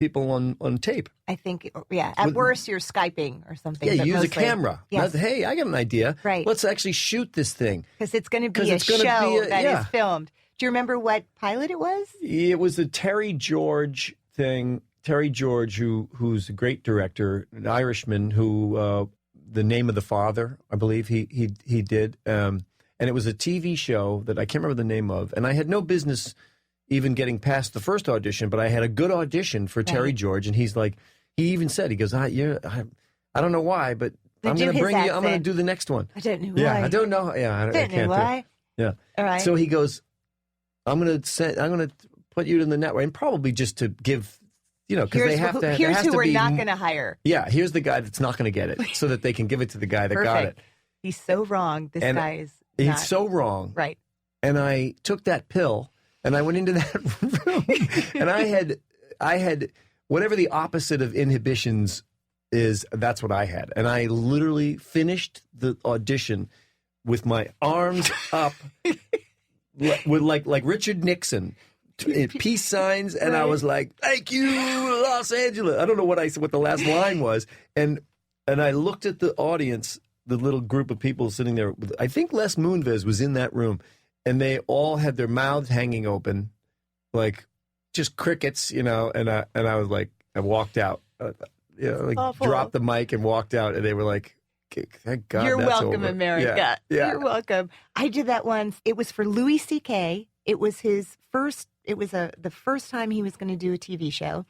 people on tape. I think, yeah. At worst, you're Skyping or something. Yeah, but use mostly, a camera. Yes. Hey, I got an idea. Right. Let's actually shoot this thing. Because it's going to be a show that is filmed. Do you remember what pilot it was? It was the Terry George thing. Terry George, who's a great director, an Irishman, who The Name of the Father, I believe he did. And it was a TV show that I can't remember the name of. And I had no business even getting past the first audition, but I had a good audition for Terry George. And he's like, he even said, he goes, I don't know why, but I'm going to bring you, I'm going to do the next one. I don't know why. Yeah, I don't know. Yeah, I can't know why. Yeah. All right. So he goes, I'm going to put you in the network, and probably just to give, because they have to. Here's who we're not going to hire. Yeah, here's the guy that's not going to get it, so that they can give it to the guy that got it. He's so wrong. This guy is not. He's so wrong. Right. And I took that pill, and I went into that room, and I had whatever the opposite of inhibitions is. That's what I had, and I literally finished the audition with my arms up, with like Richard Nixon. Peace signs, and I was like, "Thank you, Los Angeles." I don't know what the last line was, and I looked at the audience, the little group of people sitting there. I think Les Moonves was in that room, and they all had their mouths hanging open, like just crickets, And I was like, I walked out, dropped the mic and walked out, and they were like, "Thank God, you're that's welcome, over." America. Yeah. You're welcome. I did that once. It was for Louis C.K. It was his first. It was the first time he was going to do a TV show.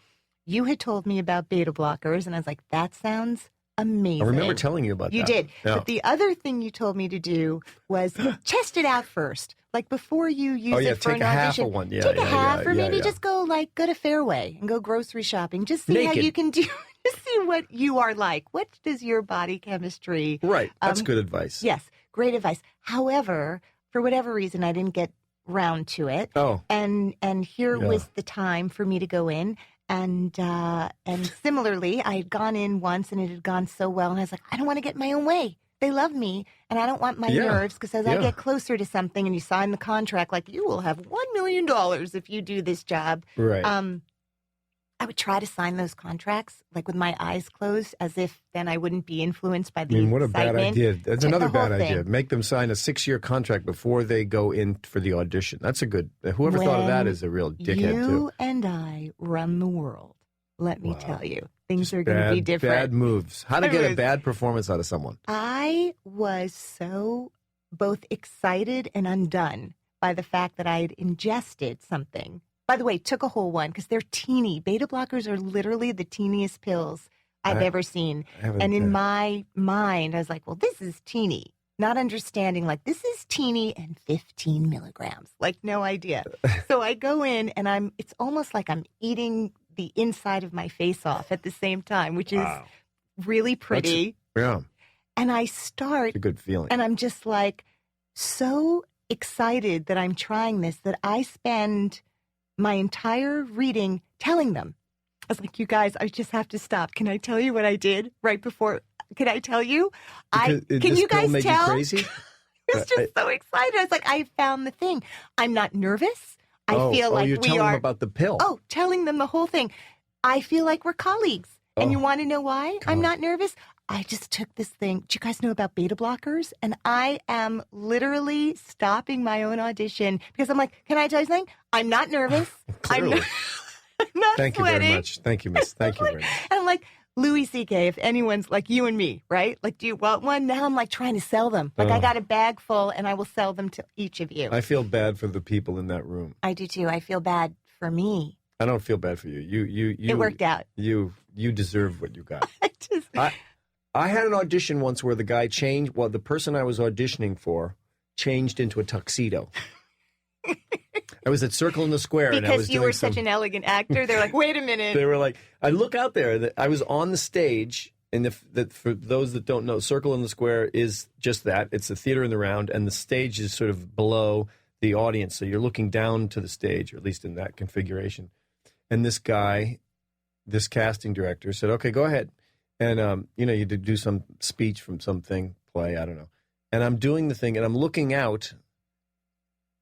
You had told me about beta blockers, and I was like, that sounds amazing. I remember telling you about that. You did. Yeah. But the other thing you told me to do was test it out first. Like before you use it for an audition. Take a half of one. Yeah, take a half, or maybe just go to Fairway and go grocery shopping. Just see how you can do. Just see what you are like. What does your body chemistry? Right. That's good advice. Yes, great advice. However, for whatever reason, I didn't get round to it. Oh. And here was the time for me to go in. And similarly, I had gone in once and it had gone so well. And I was like, I don't want to get in my own way. They love me. And I don't want my nerves, because as I get closer to something and you sign the contract, like, you will have $1 million if you do this job. Right. I would try to sign those contracts, like with my eyes closed, as if then I wouldn't be influenced by the excitement. What a bad idea. That's another bad idea. Make them sign a 6-year contract before they go in for the audition. That's a good, whoever thought of that is a real dickhead, too. You and I run the world, let me tell you. Things are going to be different. Bad moves. How to get a bad performance out of someone. I was so both excited and undone by the fact that I had ingested something. By the way, took a whole one because they're teeny. Beta blockers are literally the teeniest pills I've ever seen. And in my mind, I was like, well, this is teeny. Not understanding, like, this is teeny and 15 milligrams. Like, no idea. So I go in and it's almost like I'm eating the inside of my face off at the same time, which is really pretty. And I start. It's a good feeling. And I'm just like so excited that I'm trying this that I spend my entire reading telling them. I was like, you guys, I just have to stop. Can I tell you what I did right before? Can I tell you? Can you guys tell? You crazy? I was just so excited. I was like, I found the thing. I'm not nervous. I feel like you're telling them about the pill. Oh, telling them the whole thing. I feel like we're colleagues. And you want to know why I'm not nervous? I just took this thing. Do you guys know about beta blockers? And I am literally stopping my own audition because I'm like, can I tell you something? I'm not nervous. I'm not Thank sweating. you very much. Thank you, Miss. Thank you very much. And I'm like, Louis C.K., if anyone's like you and me, right? Like, do you want one? Now I'm like trying to sell them. Like, I got a bag full and I will sell them to each of you. I feel bad for the people in that room. I do too. I feel bad for me. I don't feel bad for you. You. It worked out. You deserve what you got. I had an audition once where the guy changed. Well, the person I was auditioning for changed into a tuxedo. I was at Circle in the Square. Because and I was you were such an elegant actor. They're like, wait a minute. They were like, I look out there. I was on the stage. And for those that don't know, Circle in the Square is just that. It's a theater in the round. And the stage is sort of below the audience. So you're looking down to the stage, or at least in that configuration. And this guy, this casting director said, okay, go ahead. And, you did do some speech from something, play, I don't know. And I'm doing the thing, and I'm looking out,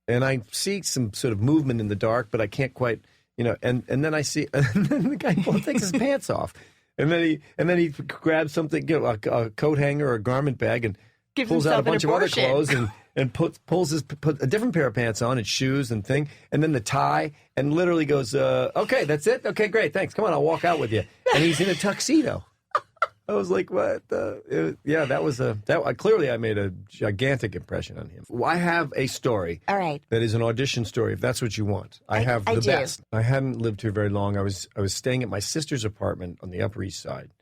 and I see some sort of movement in the dark, but I can't quite, and then I see, and then the guy takes his pants off, and then he grabs something, a coat hanger or a garment bag, and pulls out a bunch of other clothes and puts a different pair of pants on and shoes and thing, and then the tie, and literally goes, okay, that's it? Okay, great, thanks. Come on, I'll walk out with you. And he's in a tuxedo. I was like, what? Clearly I made a gigantic impression on him. I have a story. All right. That is an audition story, if that's what you want. I have the best. I hadn't lived here very long. I was staying at my sister's apartment on the Upper East Side,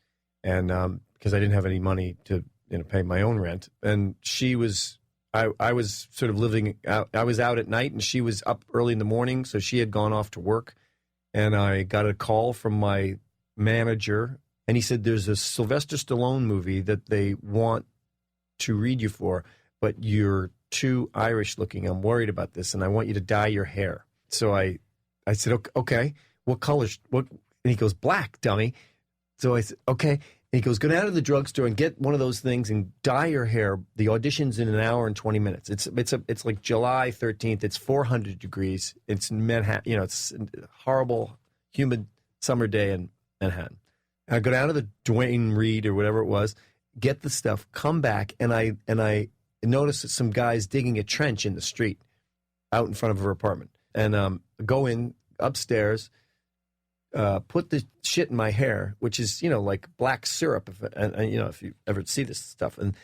and because I didn't have any money to pay my own rent, and I was sort of living out. I was out at night, and she was up early in the morning, so she had gone off to work, and I got a call from my manager. And he said, there's a Sylvester Stallone movie that they want to read you for, but you're too Irish looking. I'm worried about this, and I want you to dye your hair. So I said, okay, what color? And he goes, black, dummy. So I said, okay. And he goes, go down to the drugstore and get one of those things and dye your hair. The audition's in an hour and 20 minutes. It's like July 13th. It's 400 degrees. It's Manhattan. It's a horrible, humid summer day in Manhattan. I go down to the Duane Reade or whatever it was, get the stuff, come back, and I notice that some guys digging a trench in the street out in front of her apartment. And go in upstairs, put the shit in my hair, which is, like black syrup, if you ever see this stuff. And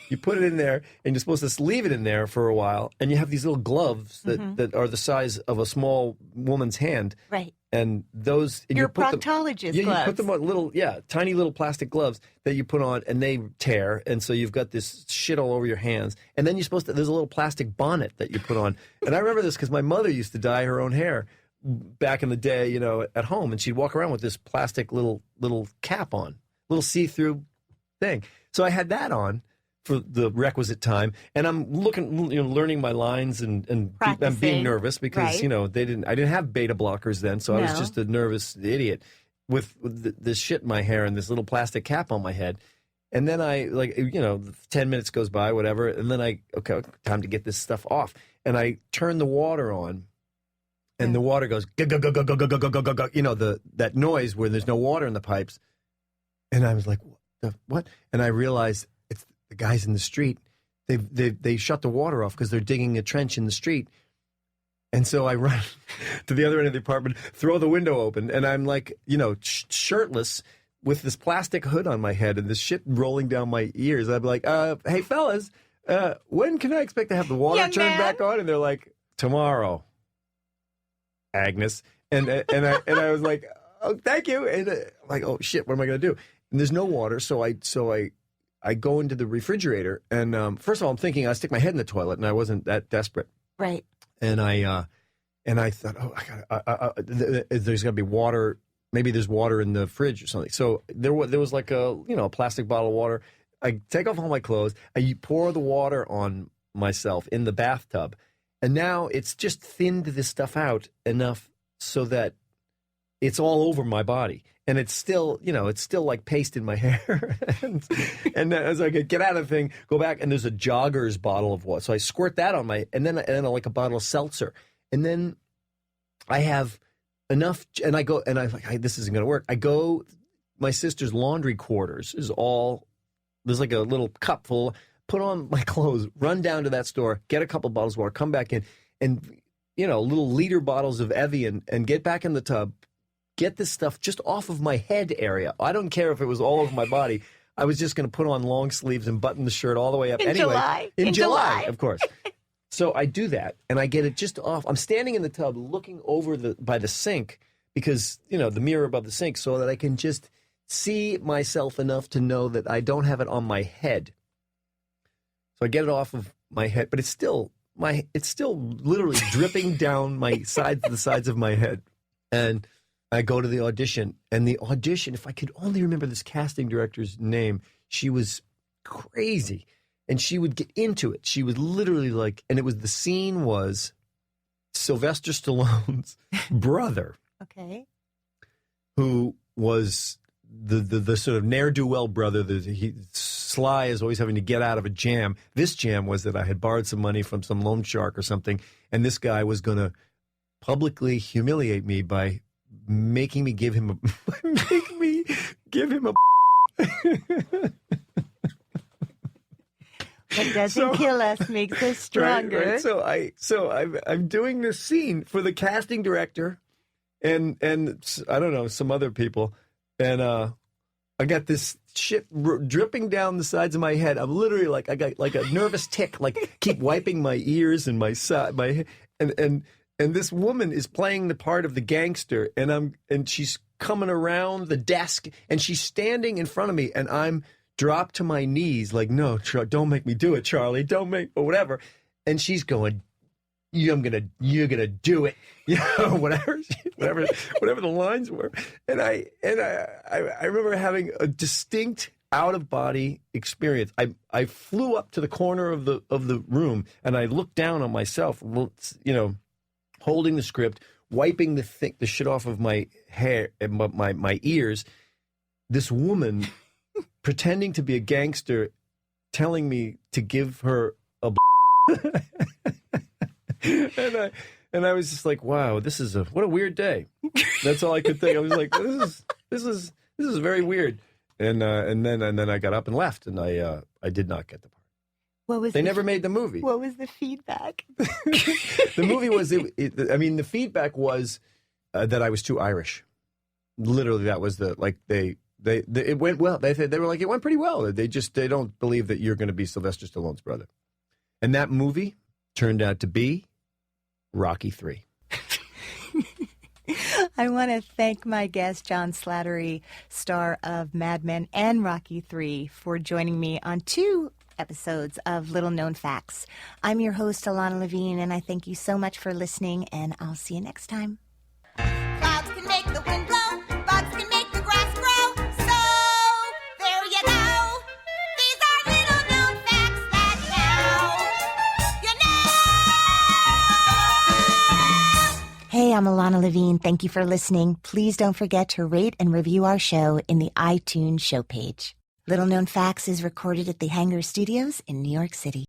you put it in there, and you're supposed to leave it in there for a while, and you have these little gloves that are the size of a small woman's hand. Right. And those... And your proctologist gloves. You put them on tiny little plastic gloves that you put on, and they tear, and so you've got this shit all over your hands. And then there's a little plastic bonnet that you put on. And I remember this because my mother used to dye her own hair back in the day, at home, and she'd walk around with this plastic little cap on, little see-through thing. So I had that on for the requisite time, and I'm learning my lines and I'm being nervous because I didn't have beta blockers then, so I was just a nervous idiot with this shit in my hair and this little plastic cap on my head. And then 10 minutes goes by, whatever, and then time to get this stuff off, and I turn the water on, and the water goes go go go go go go go go go go, that noise where there's no water in the pipes, and I was like, what? And I realized it's the guys in the street. They shut the water off because they're digging a trench in the street. And so I run to the other end of the apartment, throw the window open, and I'm like, shirtless with this plastic hood on my head and this shit rolling down my ears. I'm like, hey fellas, when can I expect to have the water turned back on? And they're like, tomorrow, Agnes. And I was like, oh, thank you. And I'm like, oh shit, what am I gonna do? And there's no water, so I go into the refrigerator, and first of all, I'm thinking I stick my head in the toilet, and I wasn't that desperate. Right. And I thought, oh, there's got to be water. Maybe there's water in the fridge or something. So there was like a plastic bottle of water. I take off all my clothes. I pour the water on myself in the bathtub, and now it's just thinned this stuff out enough so that it's all over my body. And it's still like paste in my hair. and as I get out of the thing, go back, and there's a Jogger's bottle of water. So I squirt that on and then like a bottle of seltzer. And then I have enough, and I'm like, this isn't going to work. I go, my sister's laundry quarters is all, there's like a little cup full, put on my clothes, run down to that store, get a couple bottles of water, come back in, and, little liter bottles of Evian, and get back in the tub, get this stuff just off of my head area. I don't care if it was all over my body. I was just going to put on long sleeves and button the shirt all the way up. In July, of course. So I do that, and I get it just off. I'm standing in the tub looking over by the sink because, the mirror above the sink, so that I can just see myself enough to know that I don't have it on my head. So I get it off of my head, but it's still literally dripping down the sides of my head. And I go to the audition, and the audition, if I could only remember this casting director's name, she was crazy, and she would get into it. She was literally like, and the scene was Sylvester Stallone's brother, okay, who was the sort of ne'er-do-well brother. Sly is always having to get out of a jam. This jam was that I had borrowed some money from some loan shark or something, and this guy was going to publicly humiliate me by making me give him a What doesn't kill us makes us stronger. Right. So I'm doing this scene for the casting director and I don't know, some other people, and I got this shit dripping down the sides of my head. I'm literally like, I got like a nervous tick, like keep wiping my ears and my side, and this woman is playing the part of the gangster, and she's coming around the desk, and she's standing in front of me, and I'm dropped to my knees, like, no, don't make me do it, Charlie, or whatever, and she's going, you're gonna do it, whatever the lines were, and I remember having a distinct out of body experience. I flew up to the corner of the room, and I looked down on myself, holding the script, wiping the shit off of my hair and my ears. This woman pretending to be a gangster, telling me to give her a and I was just like, wow, what a weird day. That's all I could think. I was like, this is very weird. And then I got up and left, and I did not get the part. They never made the movie. What was the feedback? The movie was, the feedback was that I was too Irish. Literally, that was it went well. They were like, it went pretty well. They don't believe that you're going to be Sylvester Stallone's brother. And that movie turned out to be Rocky III. I want to thank my guest, John Slattery, star of Mad Men and Rocky III, for joining me on 2 episodes of Little Known Facts. I'm your host, Ilana Levine, and I thank you so much for listening, and I'll see you next time. Clouds can make the wind blow, bugs can make the grass grow, so there you go. These are little known facts that now you know. Hey, I'm Ilana Levine. Thank you for listening. Please don't forget to rate and review our show in the iTunes show page. Little Known Facts is recorded at the Hangar Studios in New York City.